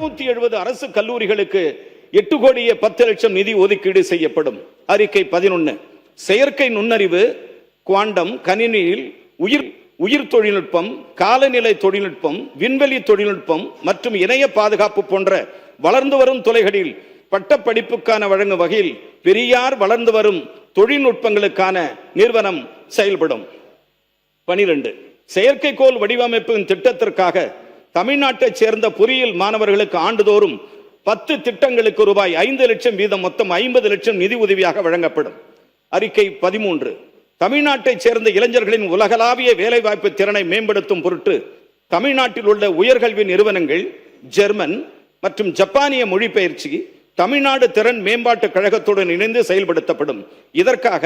170 அரசு கல்லூரிகளுக்கு 8 கோடியே 10 லட்சம் நிதி ஒதுக்கீடு செய்யப்படும். அறிக்கை 11. செயற்கை நுண்ணறிவு, குவாண்டம், கணினியில் உயிர் தொழில்நுட்பம், காலநிலை தொழில்நுட்பம், விண்வெளி தொழில்நுட்பம் மற்றும் இணைய பாதுகாப்பு போன்ற வளர்ந்து வரும் துறைகளில் பட்ட படிப்புக்கான வழங்கும் வகையில் பெரியார் வளர்ந்து வரும் தொழில்நுட்பங்களுக்கான நிறுவனம் செயல்படும். 12. செயற்கைக்கோள் வடிவமைப்பின் திட்டத்திற்காக தமிழ்நாட்டைச் சேர்ந்த பொறியியல் மாணவர்களுக்கு ஆண்டுதோறும் 10 திட்டங்களுக்கு ரூபாய் 5 லட்சம் வீதம் மொத்தம் 50 லட்சம் நிதி உதவியாக வழங்கப்படும். அறிக்கை 13. தமிழ்நாட்டைச் சேர்ந்த இளைஞர்களின் உலகளாவிய வேலைவாய்ப்பு திறனை மேம்படுத்தும் பொருட்டு தமிழ்நாட்டில் உள்ள உயர்கல்வி நிறுவனங்கள் ஜெர்மன் மற்றும் ஜப்பானிய மொழிபெயர்ச்சி தமிழ்நாடு திறன் மேம்பாட்டு கழகத்துடன் இணைந்து செயல்படுத்தப்படும். இதற்காக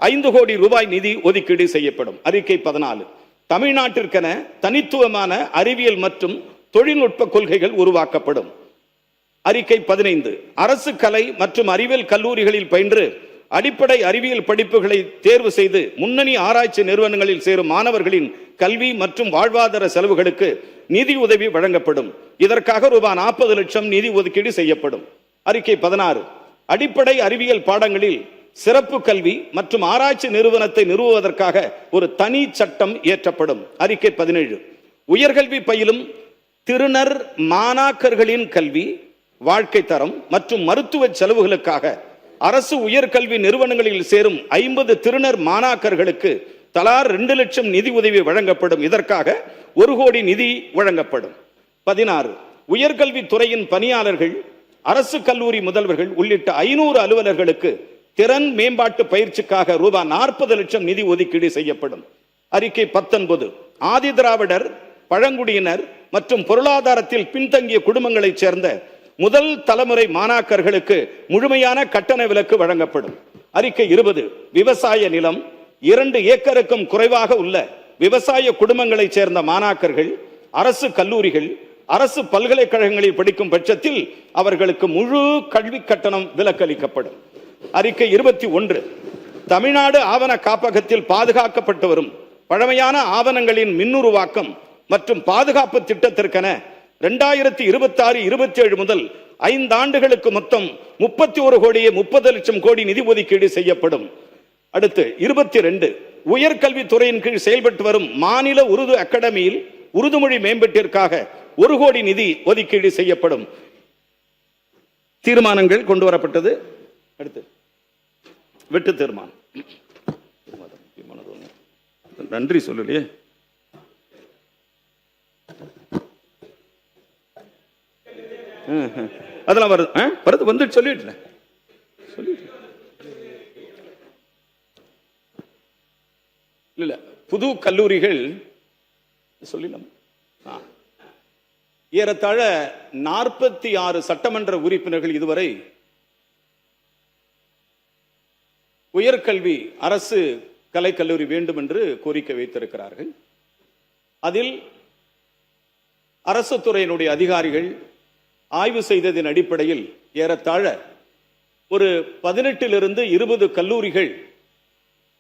5 கோடி ரூபாய் நிதி ஒதுக்கீடு செய்யப்படும். அறிக்கை 14. தமிழ்நாட்டிற்கென தனித்துவமான அறிவியல் மற்றும் தொழில்நுட்ப கொள்கைகள் உருவாக்கப்படும். அறிக்கை 15. அரசு கலை மற்றும் அறிவியல் கல்லூரிகளில் பயின்று அடிப்படை அறிவியல் படிப்புகளை தேர்வு செய்து முன்னணி ஆராய்ச்சி நிறுவனங்களில் சேரும் மாணவர்களின் கல்வி மற்றும் வாழ்வாதார செலவுகளுக்கு நிதி உதவி வழங்கப்படும். இதற்காக ரூபாய் 40 லட்சம் நிதி ஒதுக்கீடு செய்யப்படும். அறிக்கை 16. அடிப்படை அறிவியல் பாடங்களில் சிறப்பு கல்வி மற்றும் ஆராய்ச்சி நிறுவனத்தை நிறுவுவதற்காக ஒரு தனி சட்டம் இயற்றப்படும். அறிக்கை 17. உயர்கல்வி பயிலும் திருநர் மாணாக்கர்களின் கல்வி, வாழ்க்கை தரம் மற்றும் மருத்துவ செலவுகளுக்காக அரசு உயர்கல்வி நிறுவனங்களில் சேரும் 50 திருநர் மாணாக்கர்களுக்கு தலா 2 லட்சம் நிதி உதவி வழங்கப்படும். இதற்காக 1 கோடி நிதி வழங்கப்படும். 16. உயர்கல்வி துறையின் பணியாளர்கள், அரசு கல்லூரி முதல்வர்கள் உள்ளிட்ட 500 அலுவலர்களுக்கு திறன் மேம்பாட்டு பயிற்சிக்காக ரூபாய் 40 லட்சம் நிதி ஒதுக்கீடு செய்யப்படும். அறிக்கை 19. ஆதி திராவிடர், பழங்குடியினர் மற்றும் பொருளாதாரத்தில் பின்தங்கிய குடும்பங்களைச் சேர்ந்த முதல் தலைமுறை மாணாக்கர்களுக்கு முழுமையான கட்டண விலக்கு வழங்கப்படும். அறிக்கை 20. விவசாய நிலம் 2 ஏக்கருக்கும் குறைவாக உள்ள விவசாய குடும்பங்களைச் சேர்ந்த மாணாக்கர்கள் அரசு கல்லூரிகள், அரசு பல்கலைக்கழகங்களில் படிக்கும் பட்சத்தில் அவர்களுக்கு முழு கல்வி கட்டணம் விலக்களிக்கப்படும். அறிக்கை 21. தமிழ்நாடு ஆவண காப்பகத்தில் பாதுகாக்கப்பட்டு வரும் பழமையான ஆவணங்களின் மின்னுருவாக்கம் மற்றும் பாதுகாப்பு திட்டத்திற்கென 2026-27 முதல் 5 ஆண்டுகளுக்கு மொத்தம் 31 கோடியே 30 லட்சம் கோடி நிதி ஒதுக்கீடு செய்யப்படும். அடுத்து 22. உயர்கல்வித்துறையின் கீழ் செயல்பட்டு வரும் மாநில உருது அகாடமியில் உருது மொழி மேம்பாட்டிற்காக 1 கோடி நிதி ஒதுக்கீடு செய்யப்படும். தீர்மானங்கள் கொண்டு வரப்பட்டது. அடுத்து வெட்டு தீர்மானம். நன்றி சொல்லலையே. அதெல்லாம் வருது வந்து சொல்லிட்டேன். இல்ல புது கல்லூரிகள் சொல்லிடலாம். ஏறத்தாழ 46 சட்டமன்ற உறுப்பினர்கள் இதுவரை உயர்கல்வி அரசு கலைக்கல்லூரி வேண்டும் என்று கோரிக்கை வைத்திருக்கிறார்கள். அதில் அரசு துறையினுடைய அதிகாரிகள் ஆய்வு செய்ததின் அடிப்படையில் ஏறத்தாழ ஒரு 18 to 20 கல்லூரிகள்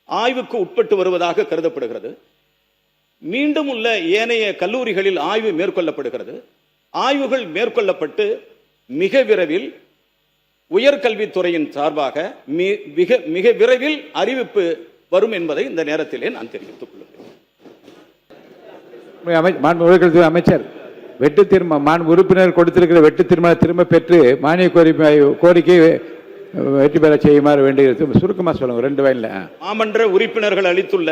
ஆய்வுக்கு உட்பட்டு வருவதாக கருதப்படுகிறது. மீண்டும் உள்ள ஏனைய கல்லூரிகளில் ஆய்வு மேற்கொள்ளப்படுகிறது. ஆய்வுகள் மேற்கொள்ளப்பட்டு மிக விரைவில் உயர்கல்வித்துறையின் சார்பாக மிக விரைவில் அறிவிப்பு வரும் என்பதை இந்த நேரத்திலே நான் தெரிவித்துக் கொள்கிறேன். அமைச்சர், வெட்டு தீர்மானம் உறுப்பினர் கொடுத்திருக்கிற வெட்டு தீர்மானம் திரும்ப பெற்று மானிய கோரிக்கை வெற்றி பெற செய்யுமாறு வேண்டியது. சுருக்கமா சொல்லுங்க, 2 வயலில். மாமன்ற உறுப்பினர்கள் அளித்துள்ள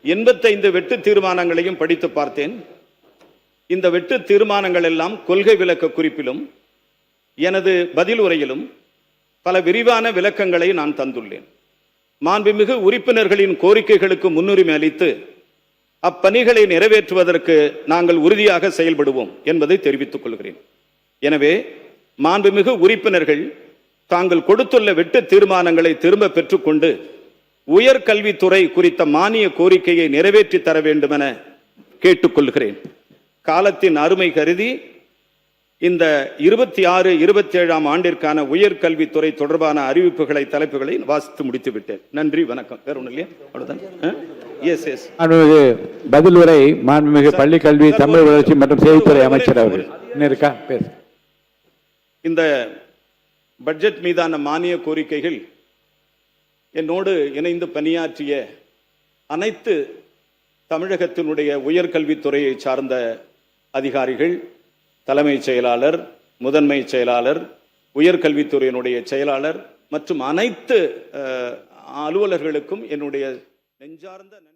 85 வெட்டு தீர்மானங்களையும் படித்து பார்த்தேன். இந்த வெட்டு தீர்மானங்கள் எல்லாம் கொள்கை விளக்க குறிப்பிலும் எனது பதில் உரையிலும் பல விரிவான விளக்கங்களை நான் தந்துள்ளேன். மாண்புமிகு உறுப்பினர்களின் கோரிக்கைகளுக்கு முன்னுரிமை அளித்து அப்பணிகளை நிறைவேற்றுவதற்கு நாங்கள் உறுதியாக செயல்படுவோம் என்பதை தெரிவித்துக் கொள்கிறேன். எனவே மாண்புமிகு உறுப்பினர்கள் தாங்கள் கொடுத்துள்ள வெட்டு தீர்மானங்களை திரும்ப பெற்றுக்கொண்டு உயர்கல்வித்துறை குறித்த மானிய கோரிக்கையை நிறைவேற்றி தர வேண்டும் என கேட்டுக்கொள்கிறேன். காலத்தின் அருமை கருதி இந்த 26-27 ஆண்டிற்கான உயர்கல்வித்துறை தொடர்பான அறிவிப்புகளை தலைப்புகளை வாசித்து முடித்து விட்டேன். நன்றி, வணக்கம். வேற ஒன்றும் இல்லையா? அவ்வளவுதான். பதில் உரை மாண்புமிகு பள்ளி கல்வி, தமிழ் வளர்ச்சி மற்றும் செய்தித்துறை அமைச்சர் அவர்கள் இருக்கா பேச இந்த பட்ஜெட் மீதான மானிய கோரிக்கைகள் என்னோடு இணைந்து பணியாற்றிய அனைத்து தமிழகத்தினுடைய உயர்கல்வித்துறையை சார்ந்த அதிகாரிகள், தலைமைச் செயலாளர், முதன்மை செயலாளர், உயர்கல்வித்துறையினுடைய செயலாளர் மற்றும் அனைத்து அலுவலர்களுக்கும் என்னுடைய நெஞ்சார்ந்த நன்றி.